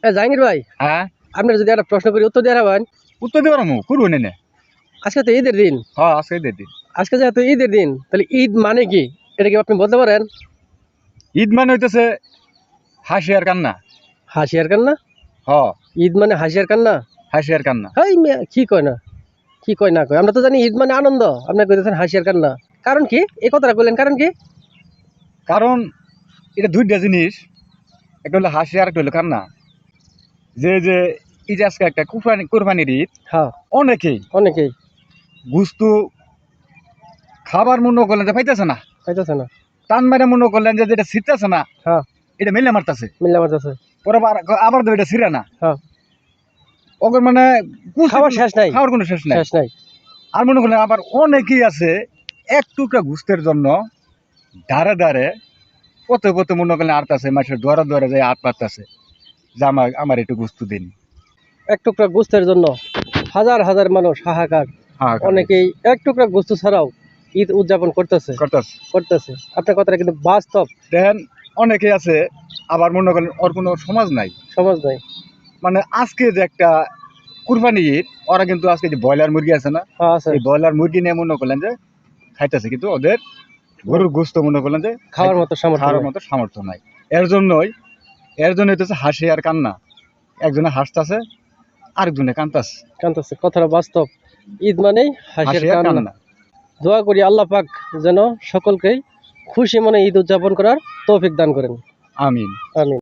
জাহাঙ্গীর ভাই, হ্যাঁ, আপনার যদি একটা প্রশ্ন করি উত্তর দিয়ে হবেন। উত্তর দিবার মু করবো না। আজকে তো ঈদের দিন। হ্যাঁ, আজকে ঈদের দিন। আজকে যেহেতু ঈদের দিন, তাহলে ঈদ মানে কি এটা কি আপনি বলতে পারেন? ঈদ মানে হইতেছে হাসি আর কান্না। হাসি আর কান্না? হ, ঈদ মানে হাসি আর কান্না? হাসি আর কান্না। হাই মিয়া, কি কয় না, কি কয় না কয়, আমরা তো জানি ঈদ মানে আনন্দ, আপনি কইতেছেন হাসি আর কান্না। কারণ কি এই কথাটা বললেন, কারণ কি? কারণ এটা দুইটা জিনিস, একটা হলো হাসি আর একটা হলো কান্না। যে এই যে আজকে একটা কোরবানির ঈদ, হ্যাঁ, অনেকেই অনেকেই গুস্তু খাবার মনে করলেন যে পাইতেছে না, পাইতেছে না। টান মারে মনে করলেন যে যেটা ছিটতেছে না হ্যাঁ, এটা মেলে মারতেছে, মিল্লা মারতেছে। পরে আবার তো এটা ছিঁড়ে না। হ্যাঁ, ওকে মানে খাবার শেষ নাই, খাওয়ার কোনো শেষ নাই। শেষ নাই। আর মনে করলেন আবার অনেকেই আছে এক টুকরা গুস্তের জন্য ধারে ধারে পথে পথে মনে করলেন আটতাছে, মাসের দুয়ারে দুয়ারে যায় আট পাততাছে যে আমার একটু গুস্তু দিন। এক টুকরা গোস্তের জন্য হাজার হাজার মানুষ হাহাকার। হ্যাঁ, অনেকেই এক টুকরা গোস্ত ছাড়াও ঈদ উদযাপন করতেছে করতেছে। করতেছে আপনার কথাটা কিন্তু বাস্তব। দেখেন অনেকেই আছে আবার মনে করেন ওর কোনো সমাজ নাই, সমাজ নাই। মানে আজকে যে একটা কুরবানি ঈদ, ওরা কিন্তু আজকে যে ব্রয়লার মুরগি আছে না, হ্যাঁ, আছে। এই ব্রয়লার মুরগি নিয়ে মনে করলেন যে খাইতেছে, কিন্তু ওদের গরুর গোস্ত মনে করলেন যে খাওয়ার মতো সামর্থ্য খাওয়ার নাই। মতো সামর্থ্য নাই। এর জন্য হইতেছে হাসি আর কান্না। একজনে হাসতেছে, আরেকজনে কান্দাছে। কান্তাছে, কথাটা বাস্তব। ঈদ মানেই হাসির হাসি আর কান্না। কান্না। দোয়া করি আল্লাহ পাক যেন সকলকেই খুশি মনে ঈদ উদযাপন করার তৌফিক দান করেন। আমিন। আমিন।